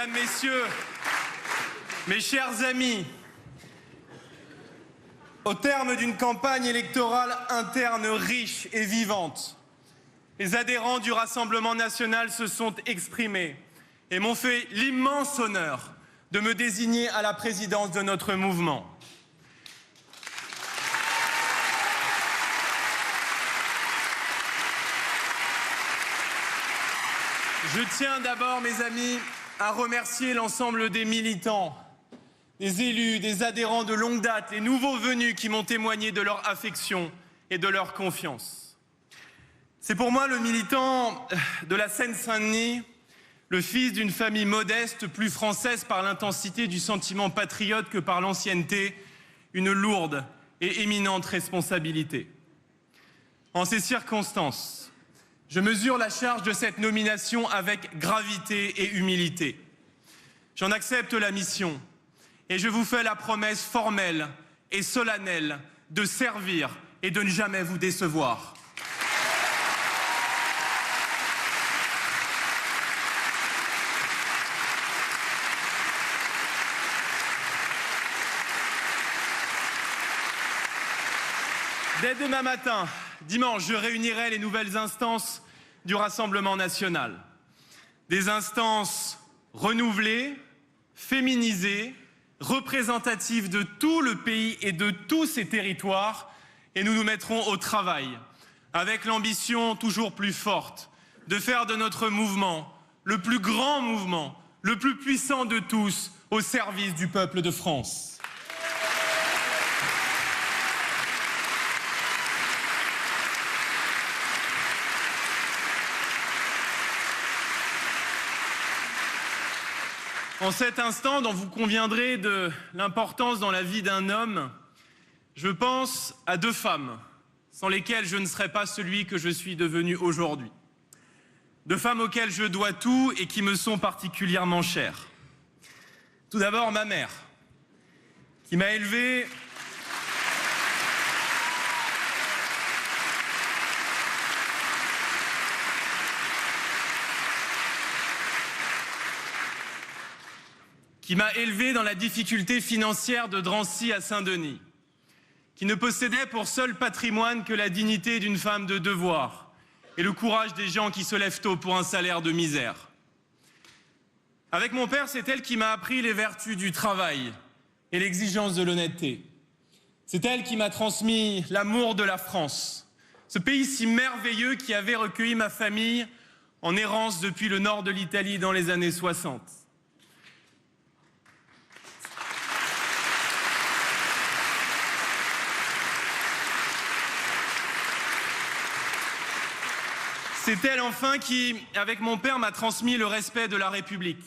Mesdames, Messieurs, mes chers amis, au terme d'une campagne électorale interne riche et vivante, les adhérents du Rassemblement national se sont exprimés et m'ont fait l'immense honneur de me désigner à la présidence de notre mouvement. Je tiens d'abord, mes amis, à remercier l'ensemble des militants, des élus, des adhérents de longue date, les nouveaux venus qui m'ont témoigné de leur affection et de leur confiance. C'est pour moi le militant de la Seine-Saint-Denis, le fils d'une famille modeste, plus française par l'intensité du sentiment patriote que par l'ancienneté, une lourde et éminente responsabilité. En ces circonstances, je mesure la charge de cette nomination avec gravité et humilité. J'en accepte la mission et je vous fais la promesse formelle et solennelle de servir et de ne jamais vous décevoir. Dès demain matin, dimanche, je réunirai les nouvelles instances du Rassemblement national. Des instances renouvelées, féminisées, représentatives de tout le pays et de tous ses territoires. Et nous nous mettrons au travail, avec l'ambition toujours plus forte, de faire de notre mouvement le plus grand mouvement, le plus puissant de tous, au service du peuple de France. En cet instant dont vous conviendrez de l'importance dans la vie d'un homme, je pense à deux femmes, sans lesquelles je ne serais pas celui que je suis devenu aujourd'hui. Deux femmes auxquelles je dois tout et qui me sont particulièrement chères. Tout d'abord, ma mère, qui m'a élevé dans la difficulté financière de Drancy à Saint-Denis, qui ne possédait pour seul patrimoine que la dignité d'une femme de devoir et le courage des gens qui se lèvent tôt pour un salaire de misère. Avec mon père, c'est elle qui m'a appris les vertus du travail et l'exigence de l'honnêteté. C'est elle qui m'a transmis l'amour de la France, ce pays si merveilleux qui avait recueilli ma famille en errance depuis le nord de l'Italie dans les années 60. C'est elle enfin qui, avec mon père, m'a transmis le respect de la République.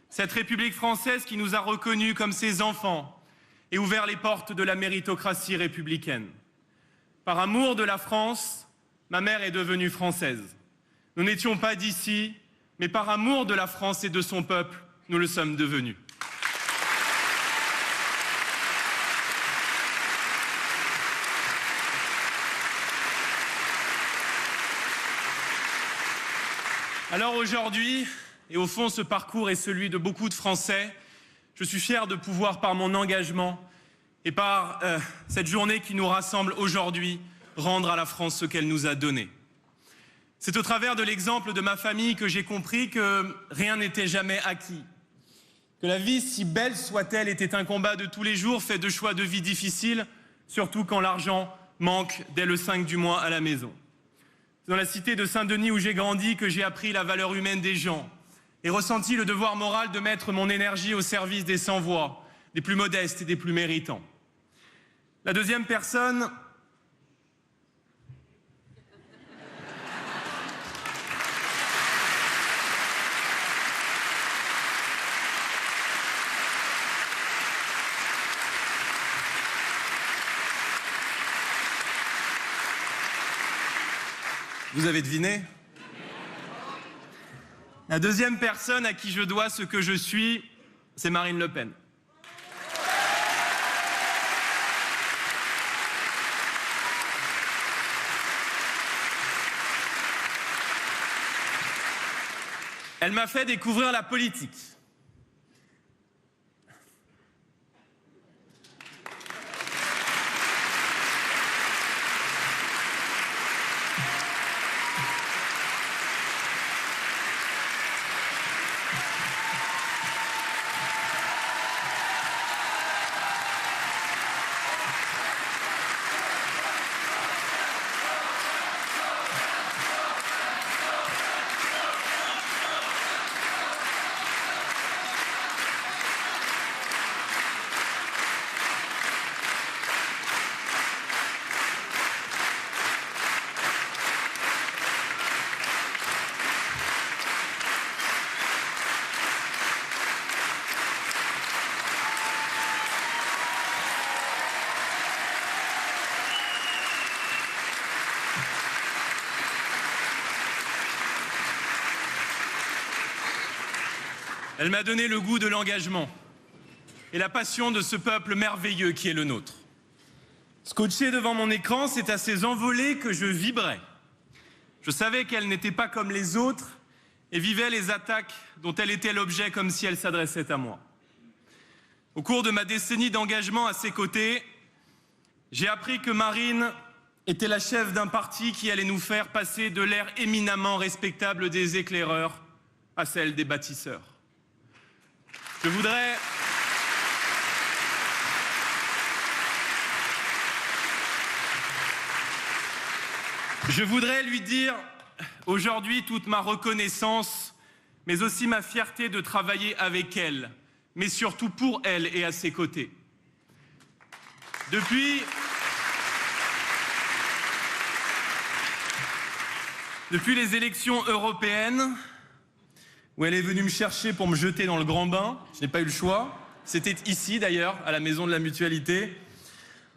Cette République française qui nous a reconnus comme ses enfants et ouvert les portes de la méritocratie républicaine. Par amour de la France, ma mère est devenue française. Nous n'étions pas d'ici, mais par amour de la France et de son peuple, nous le sommes devenus. Alors aujourd'hui, et au fond ce parcours est celui de beaucoup de Français, je suis fier de pouvoir, par mon engagement et par cette journée qui nous rassemble aujourd'hui, rendre à la France ce qu'elle nous a donné. C'est au travers de l'exemple de ma famille que j'ai compris que rien n'était jamais acquis, que la vie, si belle soit-elle, était un combat de tous les jours, fait de choix de vie difficiles, surtout quand l'argent manque dès le 5 du mois à la maison. C'est dans la cité de Saint-Denis où j'ai grandi que j'ai appris la valeur humaine des gens et ressenti le devoir moral de mettre mon énergie au service des sans-voix, des plus modestes et des plus méritants. La deuxième personne... Vous avez deviné? La deuxième personne à qui je dois ce que je suis, c'est Marine Le Pen. Elle m'a fait découvrir la politique. Elle m'a donné le goût de l'engagement et la passion de ce peuple merveilleux qui est le nôtre. Scotché devant mon écran, c'est à ces envolées que je vibrais. Je savais qu'elle n'était pas comme les autres et vivait les attaques dont elle était l'objet comme si elle s'adressait à moi. Au cours de ma décennie d'engagement à ses côtés, j'ai appris que Marine était la chef d'un parti qui allait nous faire passer de l'ère éminemment respectable des éclaireurs à celle des bâtisseurs. Je voudrais lui dire aujourd'hui toute ma reconnaissance, mais aussi ma fierté de travailler avec elle, mais surtout pour elle et à ses côtés. Depuis les élections européennes, où elle est venue me chercher pour me jeter dans le grand bain, je n'ai pas eu le choix, c'était ici d'ailleurs, à la Maison de la Mutualité,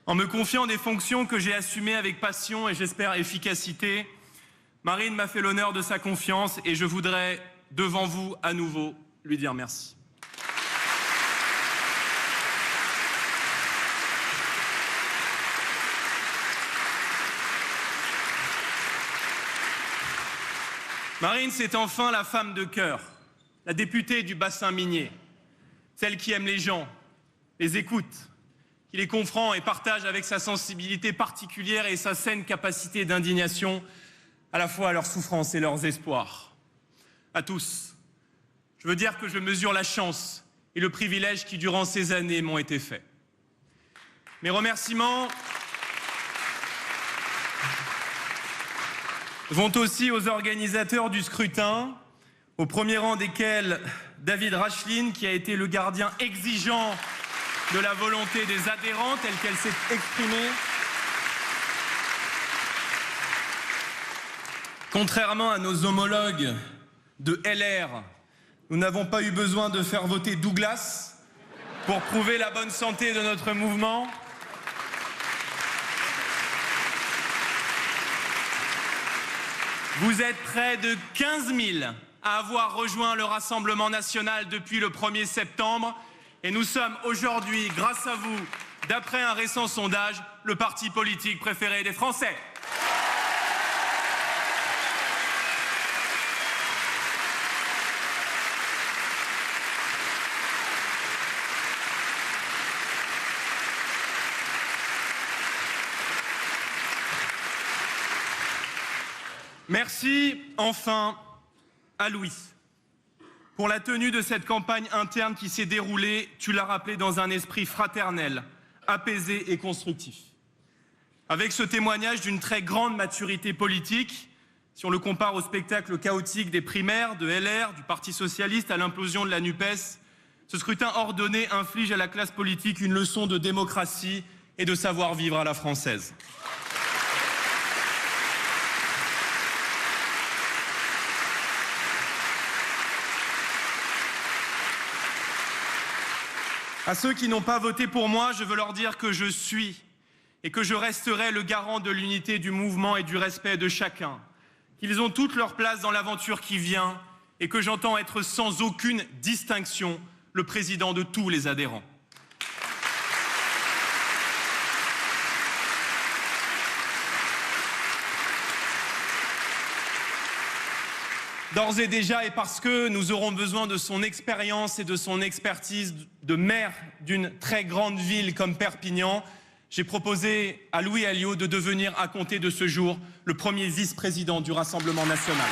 en me confiant des fonctions que j'ai assumées avec passion et j'espère efficacité, Marine m'a fait l'honneur de sa confiance et je voudrais, devant vous, à nouveau, lui dire merci. Marine, c'est enfin la femme de cœur, la députée du bassin minier, celle qui aime les gens, les écoute, qui les comprend et partage avec sa sensibilité particulière et sa saine capacité d'indignation à la fois à leurs souffrances et leurs espoirs. À tous, je veux dire que je mesure la chance et le privilège qui, durant ces années, m'ont été faits. Mes remerciements vont aussi aux organisateurs du scrutin, au premier rang desquels David Racheline, qui a été le gardien exigeant de la volonté des adhérents telle qu'elle s'est exprimée. Contrairement à nos homologues de LR, nous n'avons pas eu besoin de faire voter Douglas pour prouver la bonne santé de notre mouvement. Vous êtes près de 15 000 à avoir rejoint le Rassemblement national depuis le 1er septembre et nous sommes aujourd'hui, grâce à vous, d'après un récent sondage, le parti politique préféré des Français. Merci enfin à Louis pour la tenue de cette campagne interne qui s'est déroulée, tu l'as rappelé, dans un esprit fraternel, apaisé et constructif. Avec ce témoignage d'une très grande maturité politique, si on le compare au spectacle chaotique des primaires, de LR, du Parti socialiste à l'implosion de la NUPES, ce scrutin ordonné inflige à la classe politique une leçon de démocratie et de savoir-vivre à la française. À ceux qui n'ont pas voté pour moi, je veux leur dire que je suis et que je resterai le garant de l'unité du mouvement et du respect de chacun, qu'ils ont toute leur place dans l'aventure qui vient et que j'entends être sans aucune distinction le président de tous les adhérents. D'ores et déjà, et parce que nous aurons besoin de son expérience et de son expertise de maire d'une très grande ville comme Perpignan, j'ai proposé à Louis Alliot de devenir, à compter de ce jour, le premier vice-président du Rassemblement national.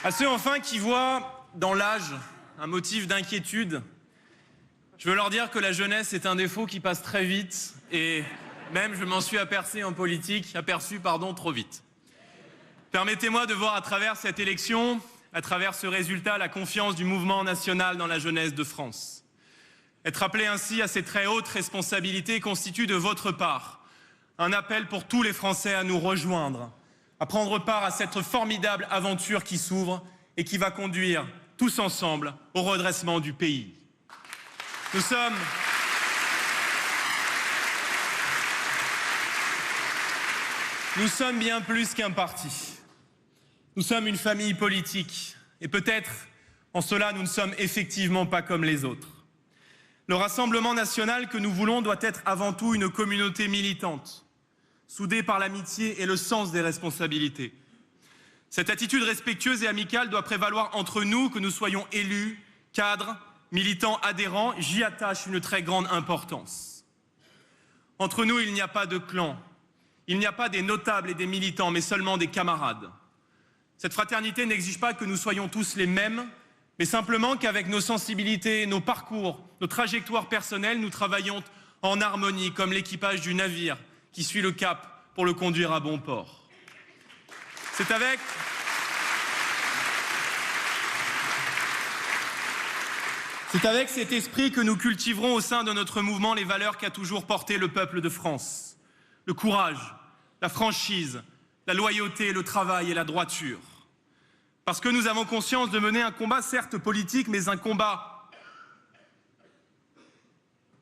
À ceux enfin qui voient dans l'âge un motif d'inquiétude, je veux leur dire que la jeunesse est un défaut qui passe très vite et même je m'en suis aperçu en politique, trop vite. Permettez-moi de voir à travers cette élection, à travers ce résultat, la confiance du mouvement national dans la jeunesse de France. Être appelé ainsi à ces très hautes responsabilités constitue de votre part un appel pour tous les Français à nous rejoindre, à prendre part à cette formidable aventure qui s'ouvre et qui va conduire tous ensemble, au redressement du pays. Nous sommes bien plus qu'un parti. Nous sommes une famille politique. Et peut-être, en cela, nous ne sommes effectivement pas comme les autres. Le Rassemblement national que nous voulons doit être avant tout une communauté militante, soudée par l'amitié et le sens des responsabilités. Cette attitude respectueuse et amicale doit prévaloir entre nous, que nous soyons élus, cadres, militants, adhérents. J'y attache une très grande importance. Entre nous, il n'y a pas de clan. Il n'y a pas des notables et des militants, mais seulement des camarades. Cette fraternité n'exige pas que nous soyons tous les mêmes, mais simplement qu'avec nos sensibilités, nos parcours, nos trajectoires personnelles, nous travaillons en harmonie, comme l'équipage du navire qui suit le cap pour le conduire à bon port. C'est avec cet esprit que nous cultiverons au sein de notre mouvement les valeurs qu'a toujours portées le peuple de France. Le courage, la franchise, la loyauté, le travail et la droiture. Parce que nous avons conscience de mener un combat certes politique, mais un combat.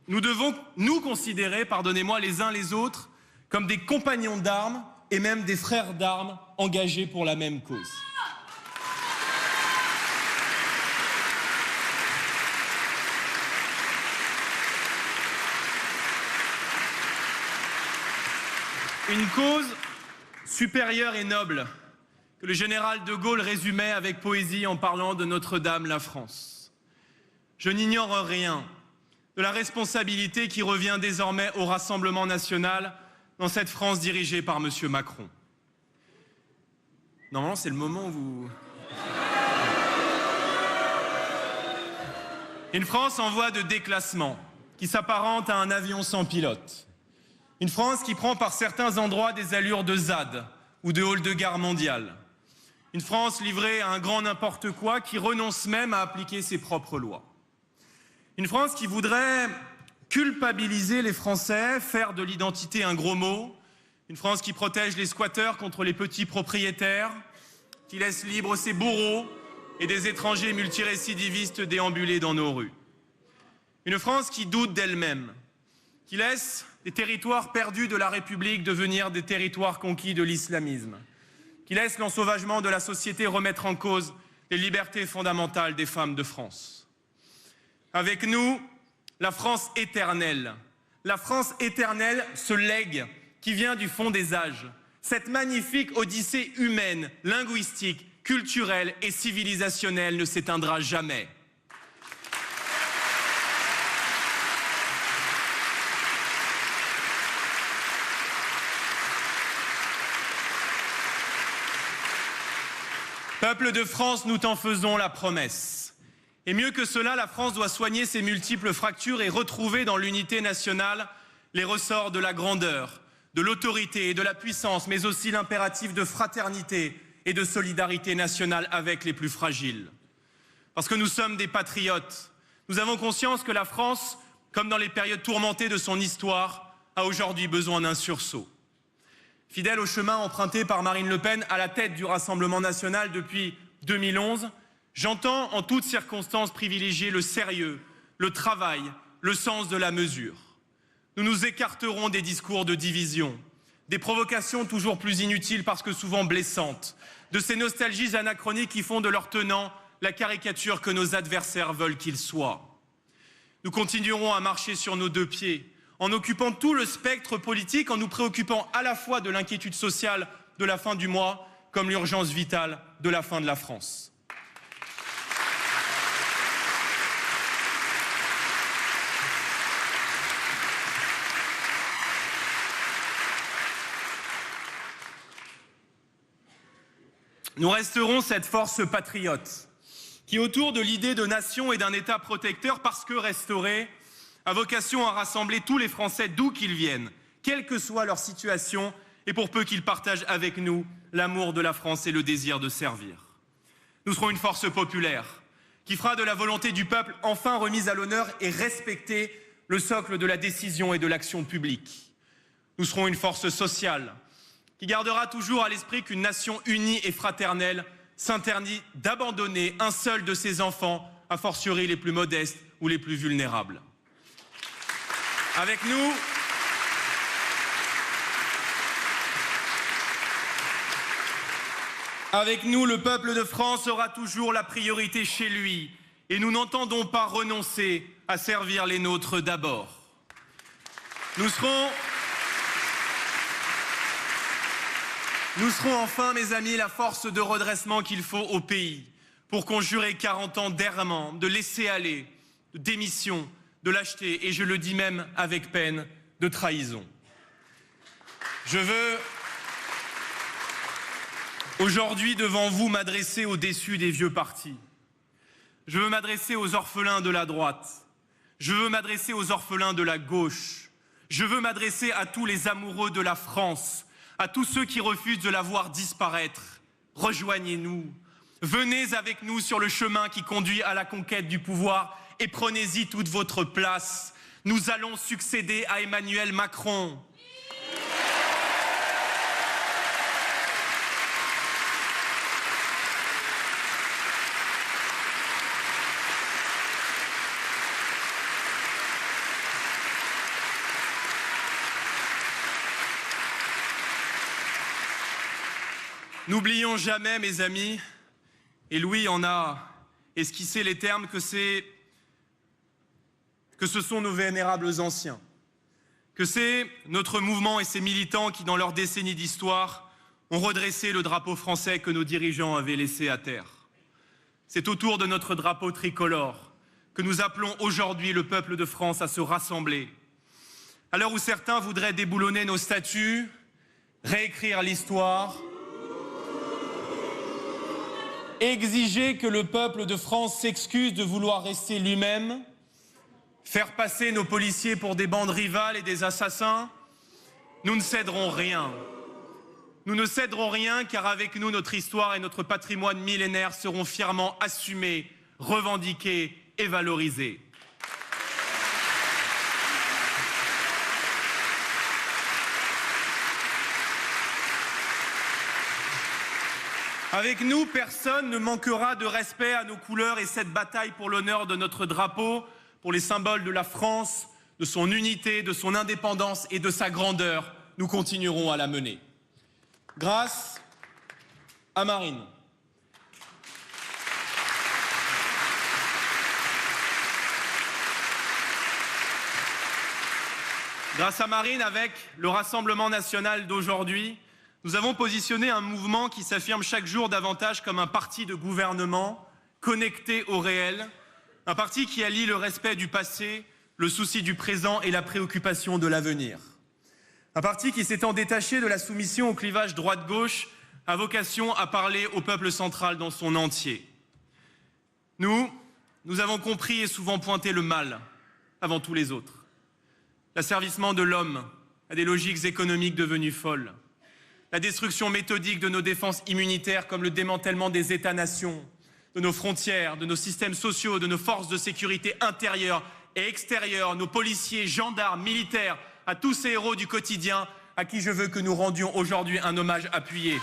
Nous devons nous considérer, pardonnez-moi, les uns les autres, comme des compagnons d'armes et même des frères d'armes engagés pour la même cause. Une cause supérieure et noble que le général de Gaulle résumait avec poésie en parlant de Notre-Dame, la France. Je n'ignore rien de la responsabilité qui revient désormais au Rassemblement national dans cette France dirigée par M. Macron. Normalement, c'est le moment où vous... Une France en voie de déclassement, qui s'apparente à un avion sans pilote. Une France qui prend par certains endroits des allures de ZAD ou de hall de gare mondiale. Une France livrée à un grand n'importe quoi qui renonce même à appliquer ses propres lois. Une France qui voudrait culpabiliser les Français, faire de l'identité un gros mot. Une France qui protège les squatteurs contre les petits propriétaires, qui laisse libres ses bourreaux et des étrangers multirécidivistes déambuler dans nos rues. Une France qui doute d'elle-même, qui laisse des territoires perdus de la République devenir des territoires conquis de l'islamisme, qui laisse l'ensauvagement de la société remettre en cause les libertés fondamentales des femmes de France. Avec nous, la France éternelle. La France éternelle, ce legs qui vient du fond des âges, cette magnifique odyssée humaine, linguistique, culturelle et civilisationnelle ne s'éteindra jamais. Peuple de France, nous t'en faisons la promesse. Et mieux que cela, la France doit soigner ses multiples fractures et retrouver dans l'unité nationale les ressorts de la grandeur, de l'autorité et de la puissance, mais aussi l'impératif de fraternité et de solidarité nationale avec les plus fragiles. Parce que nous sommes des patriotes, nous avons conscience que la France, comme dans les périodes tourmentées de son histoire, a aujourd'hui besoin d'un sursaut. Fidèle au chemin emprunté par Marine Le Pen à la tête du Rassemblement national depuis 2011, j'entends en toutes circonstances privilégier le sérieux, le travail, le sens de la mesure. Nous nous écarterons des discours de division, des provocations toujours plus inutiles parce que souvent blessantes, de ces nostalgies anachroniques qui font de leurs tenants la caricature que nos adversaires veulent qu'ils soient. Nous continuerons à marcher sur nos deux pieds, en occupant tout le spectre politique, en nous préoccupant à la fois de l'inquiétude sociale de la fin du mois, comme l'urgence vitale de la fin de la France. Nous resterons cette force patriote, qui autour de l'idée de nation et d'un État protecteur, parce que restauré, a vocation à rassembler tous les Français d'où qu'ils viennent, quelle que soit leur situation, et pour peu qu'ils partagent avec nous l'amour de la France et le désir de servir. Nous serons une force populaire, qui fera de la volonté du peuple enfin remise à l'honneur et respecter le socle de la décision et de l'action publique. Nous serons une force sociale, qui gardera toujours à l'esprit qu'une nation unie et fraternelle, s'interdit d'abandonner un seul de ses enfants, a fortiori les plus modestes ou les plus vulnérables. Avec nous, le peuple de France aura toujours la priorité chez lui et nous n'entendons pas renoncer à servir les nôtres d'abord. Nous serons enfin, mes amis, la force de redressement qu'il faut au pays pour conjurer 40 ans d'errement, de laisser-aller, de démission, de lâcheté et je le dis même avec peine, de trahison. Je veux aujourd'hui devant vous m'adresser aux déçus des vieux partis. Je veux m'adresser aux orphelins de la droite. Je veux m'adresser aux orphelins de la gauche. Je veux m'adresser à tous les amoureux de la France, à tous ceux qui refusent de la voir disparaître. Rejoignez-nous. Venez avec nous sur le chemin qui conduit à la conquête du pouvoir et prenez-y toute votre place. Nous allons succéder à Emmanuel Macron. N'oublions jamais, mes amis, et Louis en a esquissé les termes, que ce sont nos vénérables anciens, que c'est notre mouvement et ses militants qui, dans leur décennie d'histoire, ont redressé le drapeau français que nos dirigeants avaient laissé à terre. C'est autour de notre drapeau tricolore que nous appelons aujourd'hui le peuple de France à se rassembler. À l'heure où certains voudraient déboulonner nos statuts, réécrire l'histoire, exiger que le peuple de France s'excuse de vouloir rester lui-même, faire passer nos policiers pour des bandes rivales et des assassins, nous ne céderons rien. Nous ne céderons rien car avec nous, notre histoire et notre patrimoine millénaire seront fièrement assumés, revendiqués et valorisés. Avec nous, personne ne manquera de respect à nos couleurs et cette bataille pour l'honneur de notre drapeau, pour les symboles de la France, de son unité, de son indépendance et de sa grandeur, nous continuerons à la mener. Grâce à Marine. Grâce à Marine, avec le Rassemblement national d'aujourd'hui, nous avons positionné un mouvement qui s'affirme chaque jour davantage comme un parti de gouvernement connecté au réel, un parti qui allie le respect du passé, le souci du présent et la préoccupation de l'avenir. Un parti qui, s'étant détaché de la soumission au clivage droite-gauche, a vocation à parler au peuple central dans son entier. Nous avons compris et souvent pointé le mal avant tous les autres. L'asservissement de l'homme à des logiques économiques devenues folles. La destruction méthodique de nos défenses immunitaires comme le démantèlement des États-nations, de nos frontières, de nos systèmes sociaux, de nos forces de sécurité intérieures et extérieures, nos policiers, gendarmes, militaires, à tous ces héros du quotidien à qui je veux que nous rendions aujourd'hui un hommage appuyé.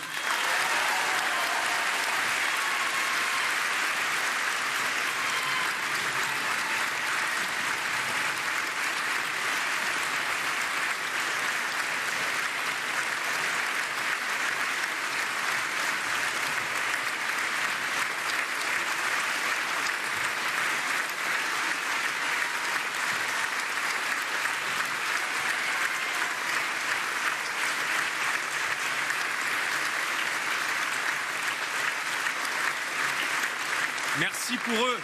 Merci pour eux.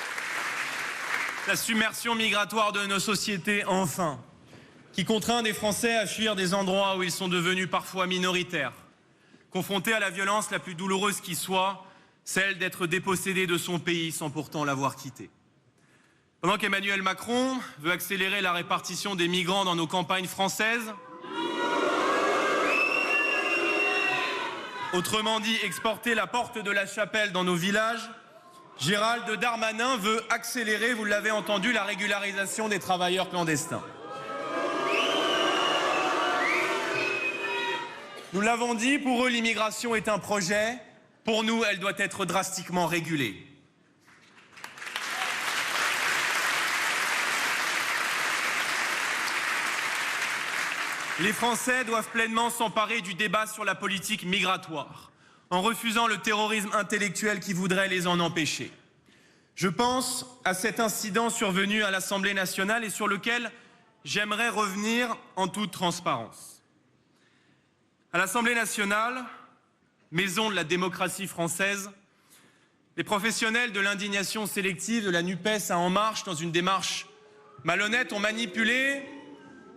La submersion migratoire de nos sociétés, enfin, qui contraint des Français à fuir des endroits où ils sont devenus parfois minoritaires, confrontés à la violence la plus douloureuse qui soit, celle d'être dépossédé de son pays sans pourtant l'avoir quitté. Pendant qu'Emmanuel Macron veut accélérer la répartition des migrants dans nos campagnes françaises, autrement dit exporter la porte de la chapelle dans nos villages, Gérald Darmanin veut accélérer, vous l'avez entendu, la régularisation des travailleurs clandestins. Nous l'avons dit, pour eux, l'immigration est un projet, Pour nous, elle doit être drastiquement régulée. Les Français doivent pleinement s'emparer du débat sur la politique migratoire, en refusant le terrorisme intellectuel qui voudrait les en empêcher. Je pense à cet incident survenu à l'Assemblée nationale et sur lequel j'aimerais revenir en toute transparence. À l'Assemblée nationale, maison de la démocratie française, les professionnels de l'indignation sélective de la NUPES à En Marche, dans une démarche malhonnête, ont manipulé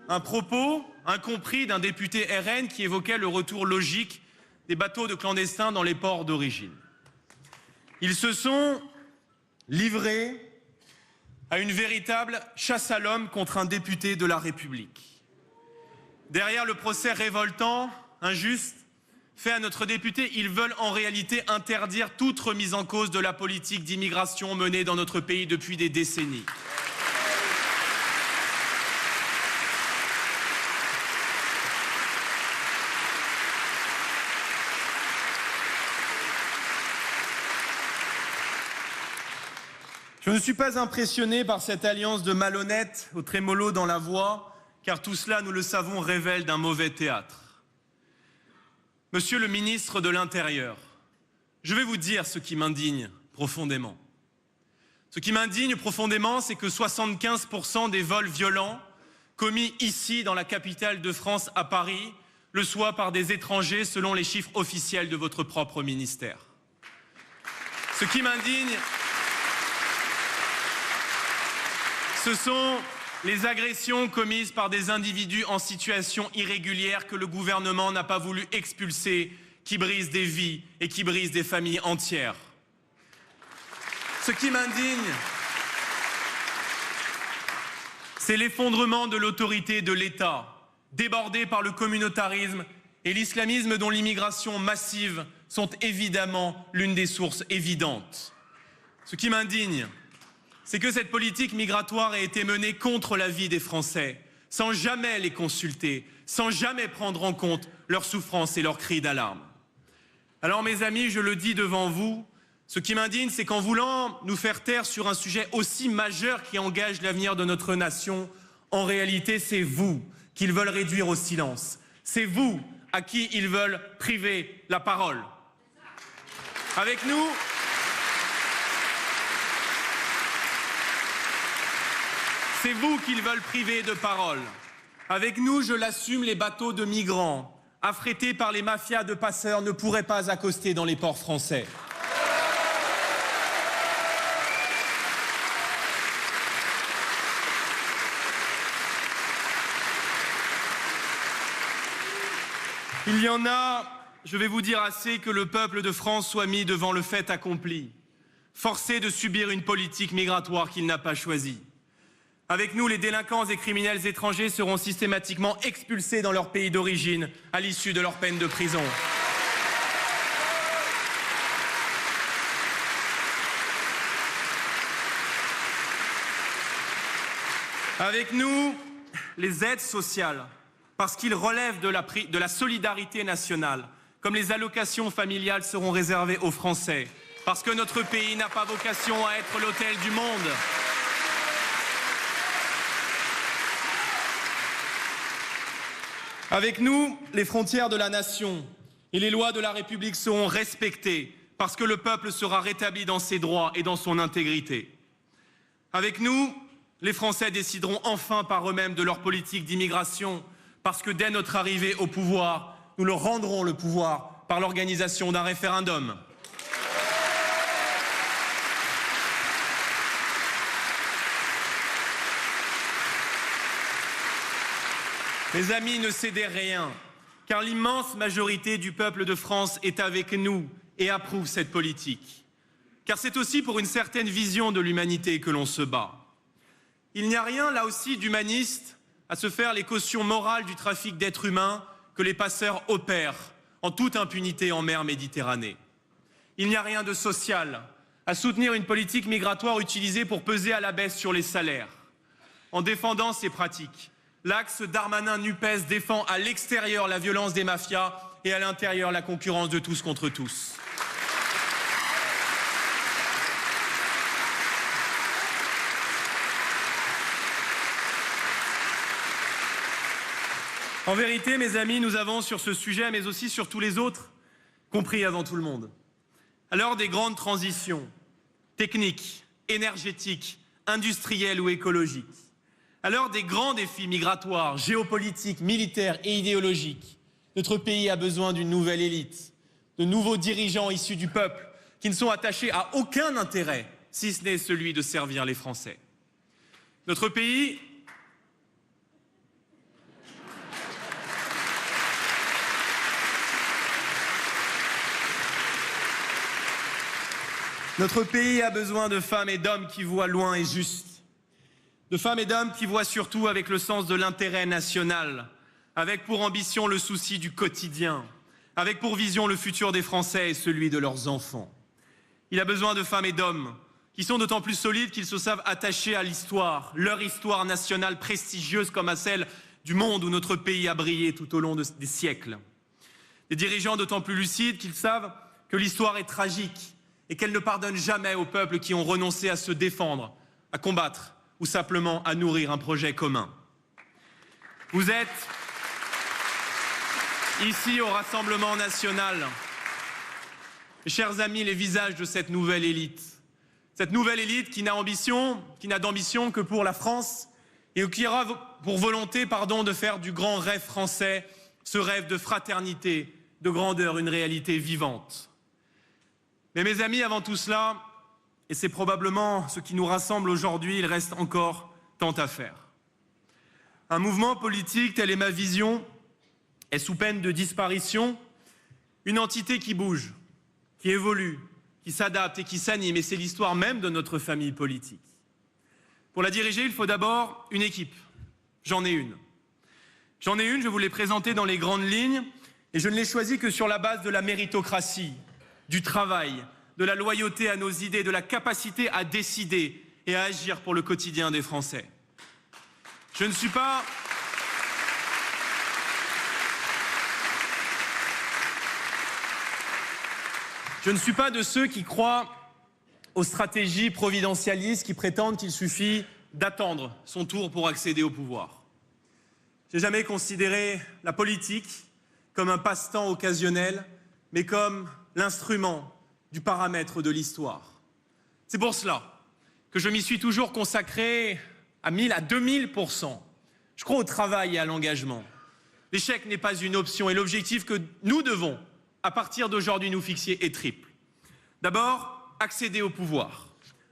un propos incompris d'un député RN qui évoquait le retour logique des bateaux de clandestins dans les ports d'origine. Ils se sont livrés à une véritable chasse à l'homme contre un député de la République. Derrière le procès révoltant, injuste, fait à notre député, ils veulent en réalité interdire toute remise en cause de la politique d'immigration menée dans notre pays depuis des décennies. Je ne suis pas impressionné par cette alliance de malhonnêtes au trémolo dans la voix, car tout cela, nous le savons, révèle d'un mauvais théâtre. Monsieur le ministre de l'Intérieur, je vais vous dire ce qui m'indigne profondément. Ce qui m'indigne profondément, c'est que 75% des vols violents commis ici, dans la capitale de France, à Paris, le soient par des étrangers, selon les chiffres officiels de votre propre ministère. Ce qui m'indigne, ce sont les agressions commises par des individus en situation irrégulière que le gouvernement n'a pas voulu expulser, qui brisent des vies et qui brisent des familles entières. Ce qui m'indigne, c'est l'effondrement de l'autorité de l'État, débordé par le communautarisme et l'islamisme dont l'immigration massive sont évidemment l'une des sources évidentes. Ce qui m'indigne, c'est que cette politique migratoire a été menée contre la vie des Français, sans jamais les consulter, sans jamais prendre en compte leurs souffrances et leurs cris d'alarme. Alors mes amis, je le dis devant vous, ce qui m'indigne, c'est qu'en voulant nous faire taire sur un sujet aussi majeur qui engage l'avenir de notre nation, en réalité, c'est vous qu'ils veulent réduire au silence. C'est vous à qui ils veulent priver la parole. Avec nous, c'est vous qu'ils veulent priver de parole. Avec nous, je l'assume, les bateaux de migrants, affrétés par les mafias de passeurs, ne pourraient pas accoster dans les ports français. Il y en a, je vais vous dire assez, que le peuple de France soit mis devant le fait accompli, forcé de subir une politique migratoire qu'il n'a pas choisie. Avec nous, les délinquants et criminels étrangers seront systématiquement expulsés dans leur pays d'origine à l'issue de leur peine de prison. Avec nous, les aides sociales, parce qu'ils relèvent de la solidarité nationale, comme les allocations familiales, seront réservées aux Français, parce que notre pays n'a pas vocation à être l'hôtel du monde. Avec nous, les frontières de la nation et les lois de la République seront respectées parce que le peuple sera rétabli dans ses droits et dans son intégrité. Avec nous, les Français décideront enfin par eux-mêmes de leur politique d'immigration parce que dès notre arrivée au pouvoir, nous leur rendrons le pouvoir par l'organisation d'un référendum. Mes amis, ne cédez rien, car l'immense majorité du peuple de France est avec nous et approuve cette politique. Car c'est aussi pour une certaine vision de l'humanité que l'on se bat. Il n'y a rien, là aussi, d'humaniste à se faire les cautions morales du trafic d'êtres humains que les passeurs opèrent en toute impunité en mer Méditerranée. Il n'y a rien de social à soutenir une politique migratoire utilisée pour peser à la baisse sur les salaires. En défendant ces pratiques, l'axe Darmanin-Nupes défend à l'extérieur la violence des mafias et à l'intérieur la concurrence de tous contre tous. En vérité, mes amis, nous avons sur ce sujet, mais aussi sur tous les autres, compris avant tout le monde. À l'heure des grandes transitions techniques, énergétiques, industrielles ou écologiques, à l'heure des grands défis migratoires, géopolitiques, militaires et idéologiques, notre pays a besoin d'une nouvelle élite, de nouveaux dirigeants issus du peuple qui ne sont attachés à aucun intérêt, si ce n'est celui de servir les Français. Notre pays a besoin de femmes et d'hommes qui voient loin et juste. De femmes et d'hommes qui voient surtout avec le sens de l'intérêt national, avec pour ambition le souci du quotidien, avec pour vision le futur des Français et celui de leurs enfants. Il a besoin de femmes et d'hommes qui sont d'autant plus solides qu'ils se savent attachés à l'histoire, leur histoire nationale prestigieuse comme à celle du monde où notre pays a brillé tout au long des siècles. Des dirigeants d'autant plus lucides qu'ils savent que l'histoire est tragique et qu'elle ne pardonne jamais aux peuples qui ont renoncé à se défendre, à combattre ou simplement à nourrir un projet commun. Vous êtes ici au Rassemblement national, mes chers amis, les visages de cette nouvelle élite. Cette nouvelle élite qui n'a d'ambition que pour la France et qui aura pour volonté, de faire du grand rêve français, ce rêve de fraternité, de grandeur, une réalité vivante. Mais mes amis, avant tout cela, et c'est probablement ce qui nous rassemble aujourd'hui, il reste encore tant à faire. Un mouvement politique, telle est ma vision, est sous peine de disparition, une entité qui bouge, qui évolue, qui s'adapte et qui s'anime, et c'est l'histoire même de notre famille politique. Pour la diriger, il faut d'abord une équipe. J'en ai une. Je vous l'ai présentée dans les grandes lignes, et je ne l'ai choisie que sur la base de la méritocratie, du travail, de la loyauté à nos idées, de la capacité à décider et à agir pour le quotidien des Français. Je ne suis pas de ceux qui croient aux stratégies providentialistes qui prétendent qu'il suffit d'attendre son tour pour accéder au pouvoir. Je n'ai jamais considéré la politique comme un passe-temps occasionnel, mais comme l'instrument du paramètre de l'histoire. C'est pour cela que je m'y suis toujours consacré à 1000 à 2000%. Je crois au travail et à l'engagement. L'échec n'est pas une option et l'objectif que nous devons, à partir d'aujourd'hui, nous fixer est triple. D'abord, accéder au pouvoir.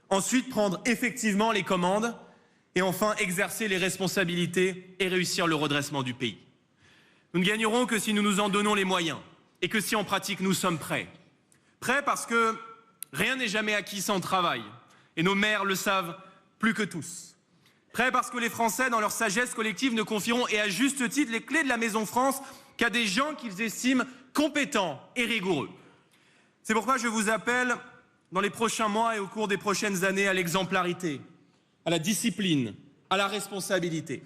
Ensuite, prendre effectivement les commandes. Et enfin, exercer les responsabilités et réussir le redressement du pays. Nous ne gagnerons que si nous nous en donnons les moyens et que si en pratique nous sommes prêts. Prêts parce que rien n'est jamais acquis sans travail. Et nos maires le savent plus que tous. Prêts parce que les Français, dans leur sagesse collective, ne confieront, et à juste titre, les clés de la Maison France qu'à des gens qu'ils estiment compétents et rigoureux. C'est pourquoi je vous appelle, dans les prochains mois et au cours des prochaines années, à l'exemplarité, à la discipline, à la responsabilité.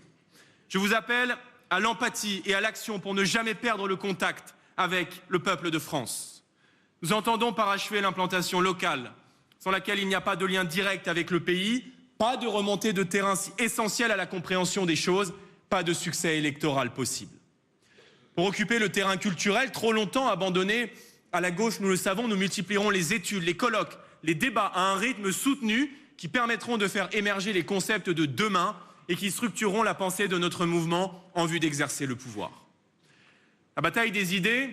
Je vous appelle à l'empathie et à l'action pour ne jamais perdre le contact avec le peuple de France. Nous entendons parachever l'implantation locale, sans laquelle il n'y a pas de lien direct avec le pays, pas de remontée de terrain si essentielle à la compréhension des choses, pas de succès électoral possible. Pour occuper le terrain culturel, trop longtemps abandonné à la gauche, nous le savons, nous multiplierons les études, les colloques, les débats à un rythme soutenu qui permettront de faire émerger les concepts de demain et qui structureront la pensée de notre mouvement en vue d'exercer le pouvoir. La bataille des idées,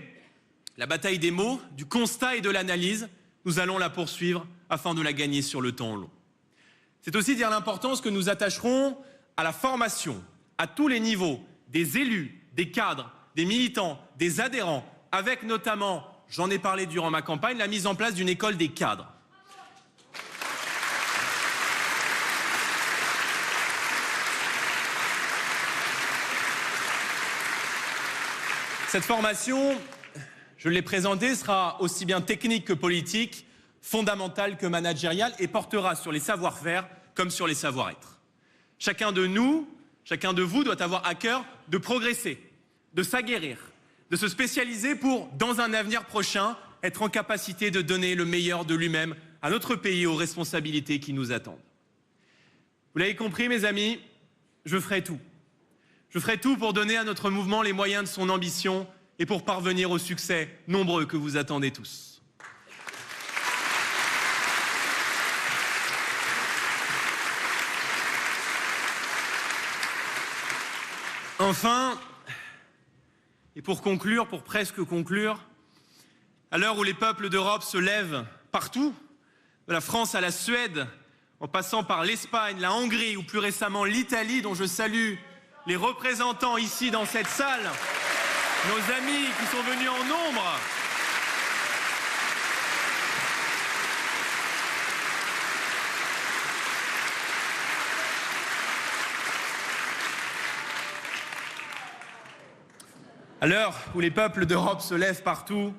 la bataille des mots, du constat et de l'analyse, nous allons la poursuivre afin de la gagner sur le temps long. C'est aussi dire l'importance que nous attacherons à la formation, à tous les niveaux, des élus, des cadres, des militants, des adhérents, avec notamment, j'en ai parlé durant ma campagne, la mise en place d'une école des cadres. Cette formation, je l'ai présentée, sera aussi bien technique que politique, fondamentale que managériale et portera sur les savoir-faire comme sur les savoir-être. Chacun de nous, chacun de vous doit avoir à cœur de progresser, de s'aguerrir, de se spécialiser pour, dans un avenir prochain, être en capacité de donner le meilleur de lui-même à notre pays et aux responsabilités qui nous attendent. Vous l'avez compris, mes amis, je ferai tout. Je ferai tout pour donner à notre mouvement les moyens de son ambition et pour parvenir au succès nombreux que vous attendez tous. Enfin, et pour conclure, pour presque conclure, à l'heure où les peuples d'Europe se lèvent partout, de la France à la Suède, en passant par l'Espagne, la Hongrie ou plus récemment l'Italie, dont je salue les représentants ici dans cette salle, nos amis qui sont venus en nombre. À l'heure où les peuples d'Europe se lèvent partout,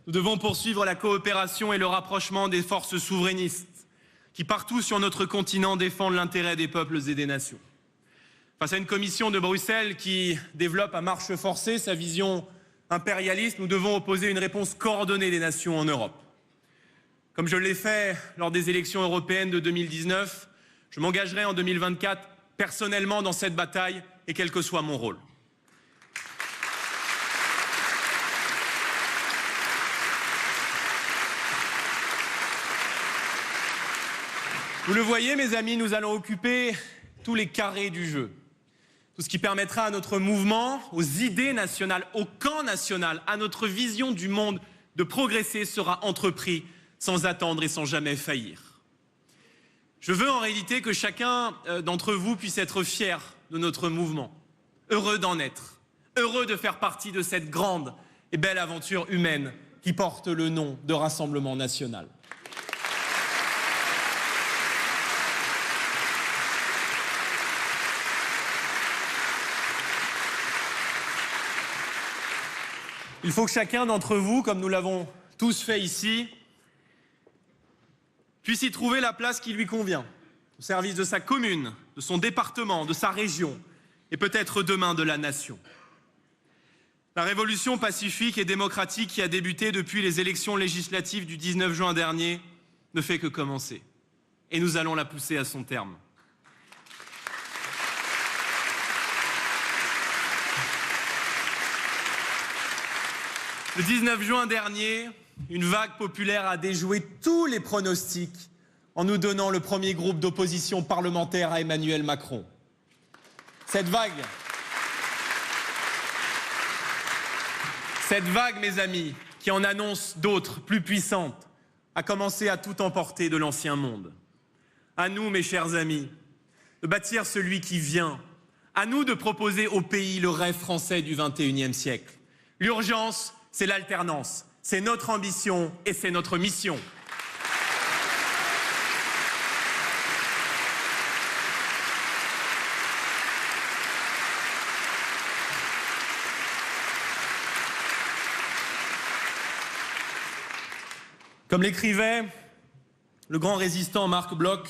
nous devons poursuivre la coopération et le rapprochement des forces souverainistes qui, partout sur notre continent, défendent l'intérêt des peuples et des nations. Face à une commission de Bruxelles qui développe à marche forcée sa vision impérialiste, nous devons opposer une réponse coordonnée des nations en Europe. Comme je l'ai fait lors des élections européennes de 2019, je m'engagerai en 2024 personnellement dans cette bataille et quel que soit mon rôle. Vous le voyez, mes amis, nous allons occuper tous les carrés du jeu. Tout ce qui permettra à notre mouvement, aux idées nationales, au camp national, à notre vision du monde de progresser sera entrepris sans attendre et sans jamais faillir. Je veux en réalité que chacun d'entre vous puisse être fier de notre mouvement, heureux d'en être, heureux de faire partie de cette grande et belle aventure humaine qui porte le nom de Rassemblement national. Il faut que chacun d'entre vous, comme nous l'avons tous fait ici, puisse y trouver la place qui lui convient, au service de sa commune, de son département, de sa région et peut-être demain de la nation. La révolution pacifique et démocratique qui a débuté depuis les élections législatives du 19 juin dernier ne fait que commencer. Et nous allons la pousser à son terme. Le 19 juin dernier, une vague populaire a déjoué tous les pronostics en nous donnant le premier groupe d'opposition parlementaire à Emmanuel Macron. Cette vague, mes amis, qui en annonce d'autres plus puissantes, a commencé à tout emporter de l'ancien monde. À nous, mes chers amis, de bâtir celui qui vient. À nous de proposer au pays le rêve français du XXIe siècle. L'urgence, c'est l'alternance, c'est notre ambition et c'est notre mission. Comme l'écrivait le grand résistant Marc Bloch,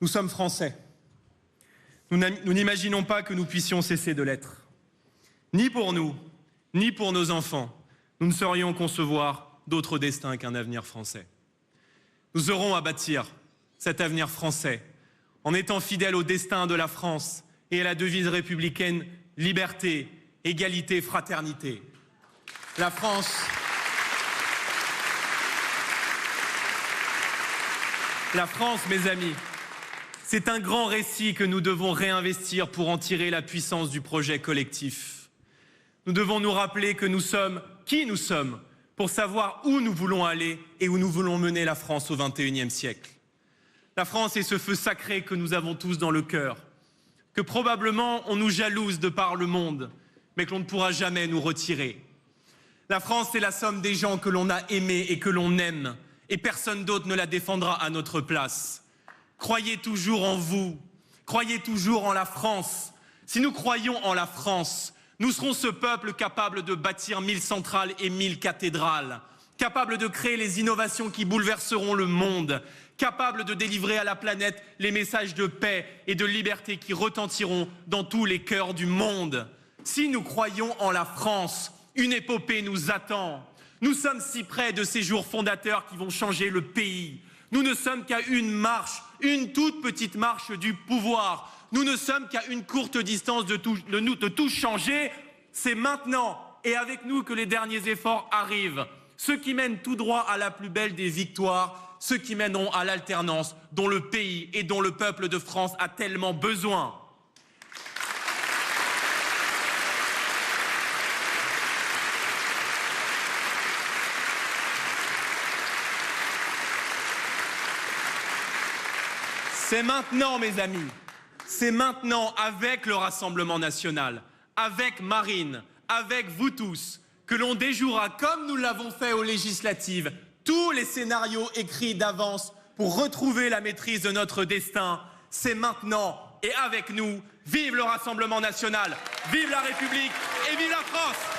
nous sommes français. Nous n'imaginons pas que nous puissions cesser de l'être. Ni pour nous, ni pour nos enfants, nous ne saurions concevoir d'autre destin qu'un avenir français. Nous aurons à bâtir cet avenir français en étant fidèles au destin de la France et à la devise républicaine liberté, égalité, fraternité. La France, mes amis, c'est un grand récit que nous devons réinvestir pour en tirer la puissance du projet collectif. Nous devons nous rappeler que nous sommes qui nous sommes pour savoir où nous voulons aller et où nous voulons mener la France au XXIe siècle. La France est ce feu sacré que nous avons tous dans le cœur, que probablement on nous jalouse de par le monde, mais que l'on ne pourra jamais nous retirer. La France, c'est la somme des gens que l'on a aimés et que l'on aime, et personne d'autre ne la défendra à notre place. Croyez toujours en vous, croyez toujours en la France. Si nous croyons en la France, nous serons ce peuple capable de bâtir 1000 centrales et 1000 cathédrales, capable de créer les innovations qui bouleverseront le monde, capable de délivrer à la planète les messages de paix et de liberté qui retentiront dans tous les cœurs du monde. Si nous croyons en la France, une épopée nous attend. Nous sommes si près de ces jours fondateurs qui vont changer le pays. Nous ne sommes qu'à une marche, une toute petite marche du pouvoir. Nous ne sommes qu'à une courte distance de tout changer. C'est maintenant et avec nous que les derniers efforts arrivent. Ceux qui mènent tout droit à la plus belle des victoires, ceux qui mèneront à l'alternance dont le pays et dont le peuple de France a tellement besoin. C'est maintenant, mes amis, c'est maintenant avec le Rassemblement national, avec Marine, avec vous tous, que l'on déjouera, comme nous l'avons fait aux législatives, tous les scénarios écrits d'avance pour retrouver la maîtrise de notre destin. C'est maintenant et avec nous. Vive le Rassemblement national, vive la République et vive la France!